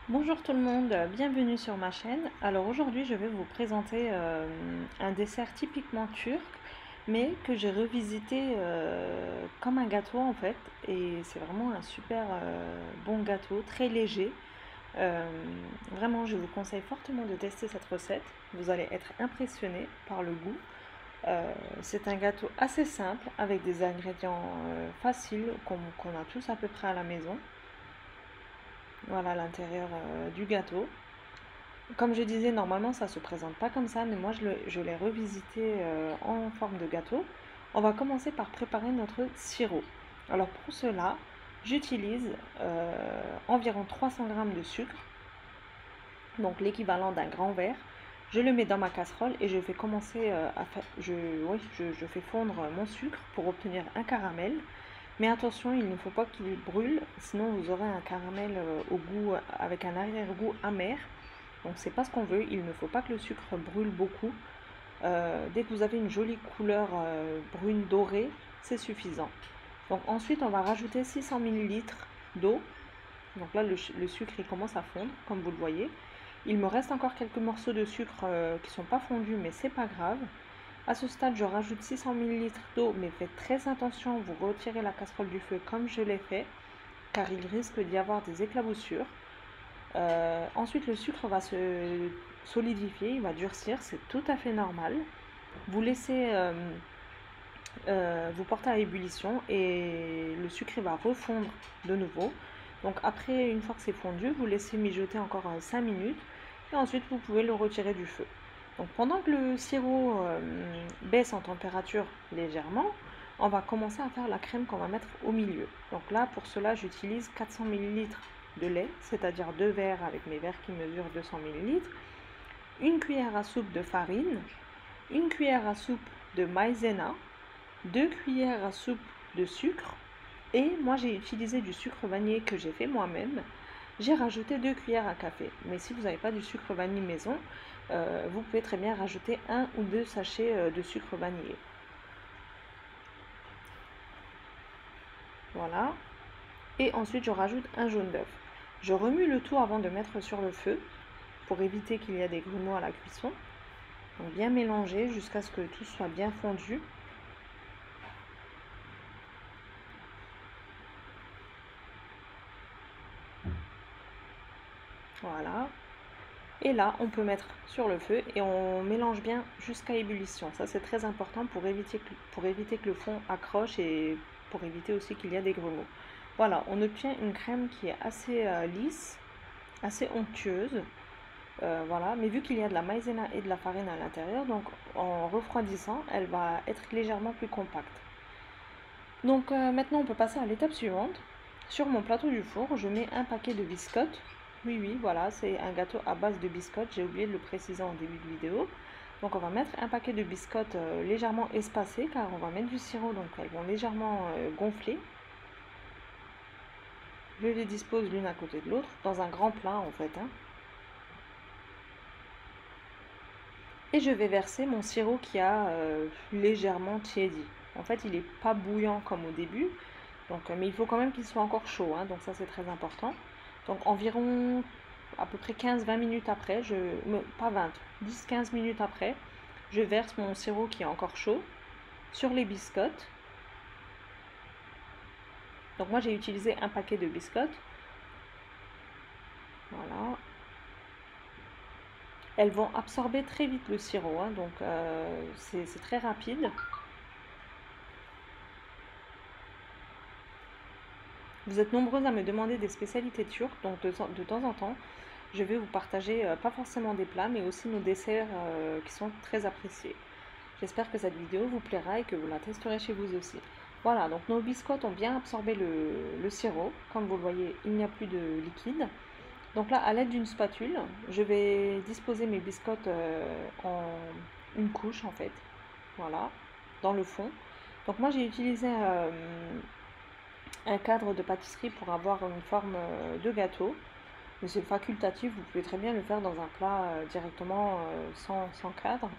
Bonjour tout le monde, bienvenue sur ma chaîne. Alors aujourd'hui je vais vous présenter un dessert typiquement turc mais que j'ai revisité comme un gâteau en fait et c'est vraiment un super bon gâteau, très léger. Euh, Vraiment je vous conseille fortement de tester cette recette, vous allez être impressionné par le goût. C'est un gâteau assez simple avec des ingrédients faciles qu'on a tous à peu près à la maison. Voilà l'intérieur du gâteau. Comme je disais, normalement ça se présente pas comme ça, mais moi je l'ai revisité en forme de gâteau. On va commencer par préparer notre sirop. Alors pour cela, j'utilise environ 300 g de sucre, donc l'équivalent d'un grand verre. Je le mets dans ma casserole et je vais commencer à faire, oui, je fais fondre mon sucre pour obtenir un caramel. Mais attention, il ne faut pas qu'il brûle, sinon vous aurez un caramel au goût avec un arrière-goût amer. Donc c'est pas ce qu'on veut, il ne faut pas que le sucre brûle beaucoup. Dès que vous avez une jolie couleur brune dorée, c'est suffisant. Donc ensuite on va rajouter 600 ml d'eau. Donc là le sucre il commence à fondre comme vous le voyez. Il me reste encore quelques morceaux de sucre qui ne sont pas fondus mais c'est pas grave. À ce stade je rajoute 600 ml d'eau mais faites très attention, vous retirez la casserole du feu comme je l'ai fait car il risque d'y avoir des éclaboussures. Ensuite, le sucre va se solidifier, il va durcir, c'est tout à fait normal. Vous laissez vous porter à ébullition et le sucre va refondre de nouveau. Donc après, une fois que c'est fondu, vous laissez mijoter encore 5 minutes et ensuite vous pouvez le retirer du feu. Donc pendant que le sirop baisse en température légèrement, on va commencer à faire la crème qu'on va mettre au milieu. Donc là, pour cela, j'utilise 400 ml de lait, c'est-à-dire 2 verres avec mes verres qui mesurent 200 ml, une cuillère à soupe de farine, une cuillère à soupe de maïzena, 2 cuillères à soupe de sucre et moi j'ai utilisé du sucre vanillé que j'ai fait moi-même. J'ai rajouté 2 cuillères à café. Mais si vous n'avez pas du sucre vanille maison, vous pouvez très bien rajouter 1 ou 2 sachets de sucre vanillé. Voilà. Et ensuite je rajoute un jaune d'œuf. Je remue le tout avant de mettre sur le feu pour éviter qu'il y ait des grumeaux à la cuisson. Donc bien mélanger jusqu'à ce que tout soit bien fondu. Voilà. Et là, on peut mettre sur le feu et on mélange bien jusqu'à ébullition. Ça, c'est très important pour éviter que le fond accroche et pour éviter aussi qu'il y ait des grumeaux. Voilà, on obtient une crème qui est assez lisse, assez onctueuse. Voilà, mais vu qu'il y a de la maïzena et de la farine à l'intérieur, donc en refroidissant, elle va être légèrement plus compacte. Donc maintenant, on peut passer à l'étape suivante. Sur mon plateau du four, je mets un paquet de biscottes. Oui, oui, voilà, c'est un gâteau à base de biscottes. J'ai oublié de le préciser en début de vidéo. Donc on va mettre un paquet de biscottes légèrement espacées car on va mettre du sirop, donc elles vont légèrement gonfler. Je les dispose l'une à côté de l'autre dans un grand plat en fait, hein. Et je vais verser mon sirop qui a légèrement tiédi. En fait, il n'est pas bouillant comme au début, donc, mais il faut quand même qu'il soit encore chaud, hein, donc ça c'est très important. Donc environ à peu près 15-20 minutes après, pas 20, 10-15 minutes après, je verse mon sirop qui est encore chaud sur les biscottes. Donc moi j'ai utilisé un paquet de biscottes. Voilà. Elles vont absorber très vite le sirop, hein, donc c'est très rapide. Vous êtes nombreux à me demander des spécialités turques, donc de temps en temps, je vais vous partager pas forcément des plats, mais aussi nos desserts qui sont très appréciés. J'espère que cette vidéo vous plaira et que vous la testerez chez vous aussi. Voilà, donc nos biscottes ont bien absorbé le sirop. Comme vous le voyez, il n'y a plus de liquide. Donc là, à l'aide d'une spatule, je vais disposer mes biscottes en une couche en fait. Voilà, dans le fond. Donc moi j'ai utilisé un cadre de pâtisserie pour avoir une forme de gâteau. Mais c'est facultatif, vous pouvez très bien le faire dans un plat directement sans cadre.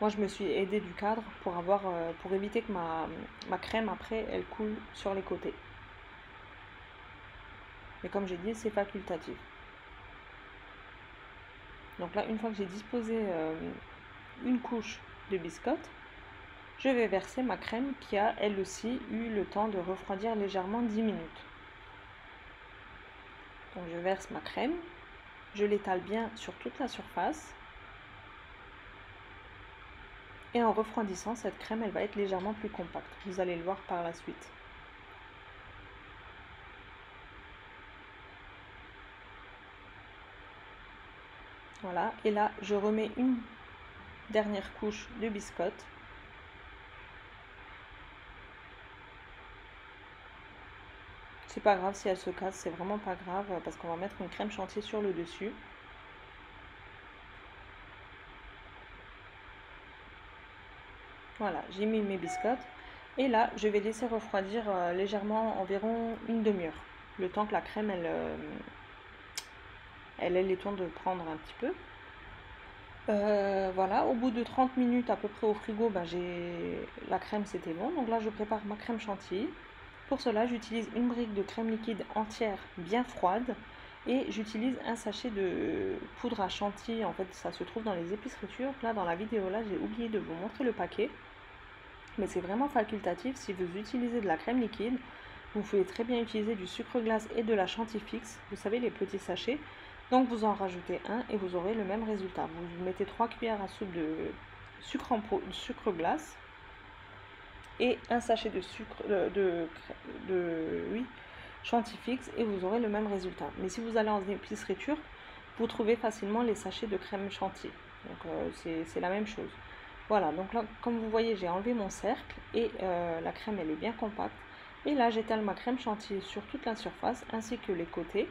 Moi je me suis aidée du cadre pour éviter que ma crème après elle coule sur les côtés. Mais comme j'ai dit, c'est facultatif. Donc là, une fois que j'ai disposé une couche de biscotte, je vais verser ma crème qui a elle aussi eu le temps de refroidir légèrement 10 minutes. Donc je verse ma crème, je l'étale bien sur toute la surface. Et en refroidissant, cette crème, elle va être légèrement plus compacte. Vous allez le voir par la suite. Voilà, et là, je remets une dernière couche de biscotte. C'est pas grave si elle se casse, c'est vraiment pas grave parce qu'on va mettre une crème chantilly sur le dessus. Voilà, j'ai mis mes biscottes. Et là, je vais laisser refroidir légèrement environ une demi-heure. Le temps que la crème, elle ait le temps de prendre un petit peu. Voilà, au bout de 30 minutes à peu près au frigo, ben, la crème c'était bon. Donc là, je prépare ma crème chantilly. Pour cela, j'utilise une brique de crème liquide entière bien froide et j'utilise un sachet de poudre à chantilly. En fait, ça se trouve dans les épiceries turques. Là, dans la vidéo, là, j'ai oublié de vous montrer le paquet. Mais c'est vraiment facultatif. Si vous utilisez de la crème liquide, vous pouvez très bien utiliser du sucre glace et de la chantilly fixe. Vous savez, les petits sachets. Donc vous en rajoutez un et vous aurez le même résultat. Vous mettez 3 cuillères à soupe de sucre en pot, de sucre glace et un sachet de sucre oui, chantilly fixe et vous aurez le même résultat. Mais si vous allez en épicerie turque, vous trouvez facilement les sachets de crème chantilly. Donc c'est la même chose. Voilà, donc là, comme vous voyez, j'ai enlevé mon cercle et la crème, elle est bien compacte. Et là, j'étale ma crème chantilly sur toute la surface ainsi que les côtés.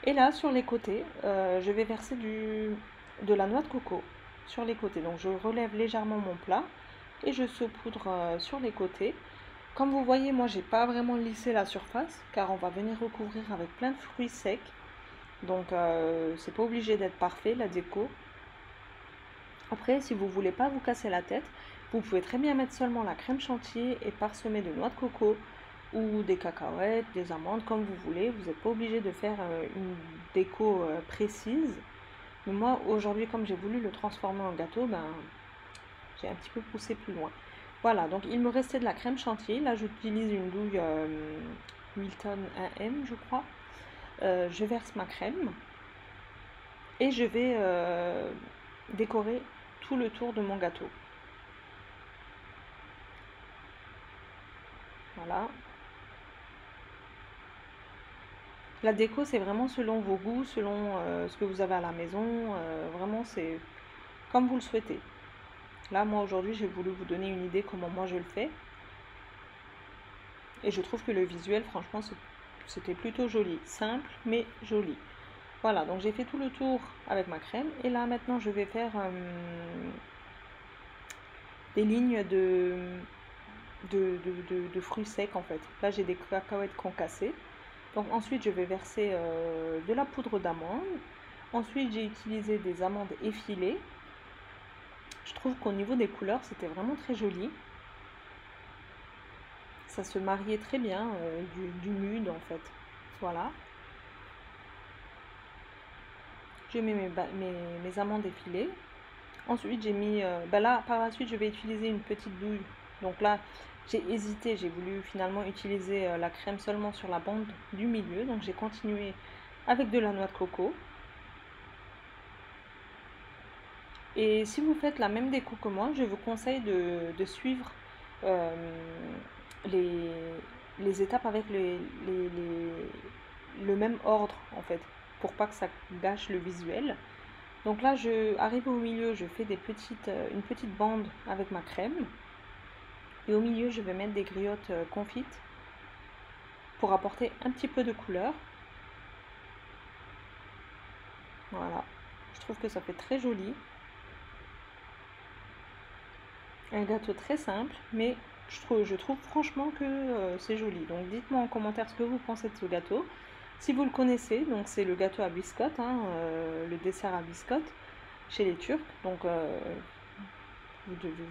Et là, sur les côtés, je vais verser de la noix de coco sur les côtés. Donc, je relève légèrement mon plat et je saupoudre sur les côtés. Comme vous voyez, moi, j'ai pas vraiment lissé la surface car on va venir recouvrir avec plein de fruits secs. Donc, c'est pas obligé d'être parfait la déco. Après, si vous voulez pas vous casser la tête, vous pouvez très bien mettre seulement la crème chantilly et parsemer de noix de coco ou des cacahuètes, des amandes, comme vous voulez. Vous n'êtes pas obligé de faire une déco précise. Mais moi, aujourd'hui, comme j'ai voulu le transformer en gâteau, ben, j'ai un petit peu poussé plus loin. Voilà, donc il me restait de la crème chantilly. Là, j'utilise une douille Wilton 1M, je crois. Je verse ma crème et je vais décorer tout le tour de mon gâteau. Voilà. La déco, c'est vraiment selon vos goûts, selon ce que vous avez à la maison. Vraiment, c'est comme vous le souhaitez. Là, moi, aujourd'hui, j'ai voulu vous donner une idée comment moi je le fais. Et je trouve que le visuel, franchement, c'était plutôt joli. Simple, mais joli. Voilà, donc j'ai fait tout le tour avec ma crème. Et là, maintenant, je vais faire des lignes de fruits secs, en fait. Là, j'ai des cacahuètes concassées. Donc ensuite, je vais verser de la poudre d'amande. Ensuite, j'ai utilisé des amandes effilées. Je trouve qu'au niveau des couleurs, c'était vraiment très joli. Ça se mariait très bien du nude en fait. Voilà. J'ai mis mes amandes effilées. Ensuite, j'ai mis... là, par la suite, je vais utiliser une petite douille. Donc là, j'ai hésité. J'ai voulu finalement utiliser la crème seulement sur la bande du milieu. Donc j'ai continué avec de la noix de coco. Et si vous faites la même déco que moi, je vous conseille de suivre euh, les, les étapes avec le même ordre en fait, pour pas que ça gâche le visuel. Donc là, je arrive au milieu, je fais une petite bande avec ma crème. Et au milieu, je vais mettre des griottes confites pour apporter un petit peu de couleur. Voilà, je trouve que ça fait très joli. Un gâteau très simple, mais je trouve franchement que c'est joli. Donc dites-moi en commentaire ce que vous pensez de ce gâteau. Si vous le connaissez, donc c'est le gâteau à biscotte, hein, le dessert à biscotte chez les Turcs. Donc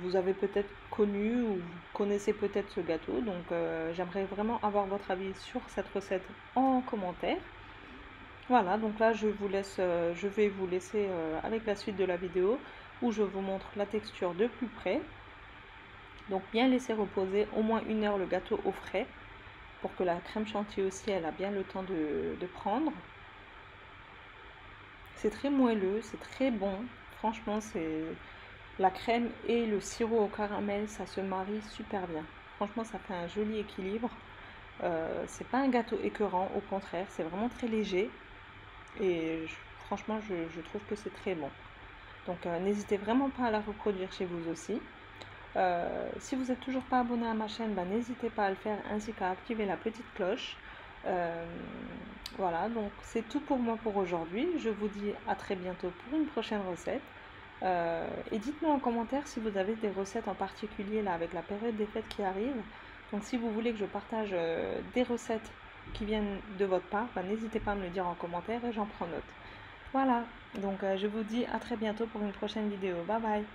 vous avez peut-être connu ou vous connaissez peut-être ce gâteau. Donc j'aimerais vraiment avoir votre avis sur cette recette en commentaire. Voilà, donc là je vais vous laisser avec la suite de la vidéo où je vous montre la texture de plus près. Donc bien laisser reposer au moins 1 heure le gâteau au frais pour que la crème chantilly aussi elle a bien le temps de prendre. C'est très moelleux, c'est très bon. Franchement, c'est la crème et le sirop au caramel, ça se marie super bien. Franchement, ça fait un joli équilibre. C'est pas un gâteau écœurant, au contraire, c'est vraiment très léger. Et franchement, je trouve que c'est très bon. Donc, n'hésitez vraiment pas à la reproduire chez vous aussi. Si vous n'êtes toujours pas abonné à ma chaîne, bah, n'hésitez pas à le faire ainsi qu'à activer la petite cloche. Euh, voilà, donc c'est tout pour moi pour aujourd'hui. Je vous dis à très bientôt pour une prochaine recette. Et dites-moi en commentaire si vous avez des recettes en particulier là avec la période des fêtes qui arrive. Donc si vous voulez que je partage des recettes qui viennent de votre part, bah, n'hésitez pas à me le dire en commentaire et j'en prends note. Voilà, donc je vous dis à très bientôt pour une prochaine vidéo. Bye bye.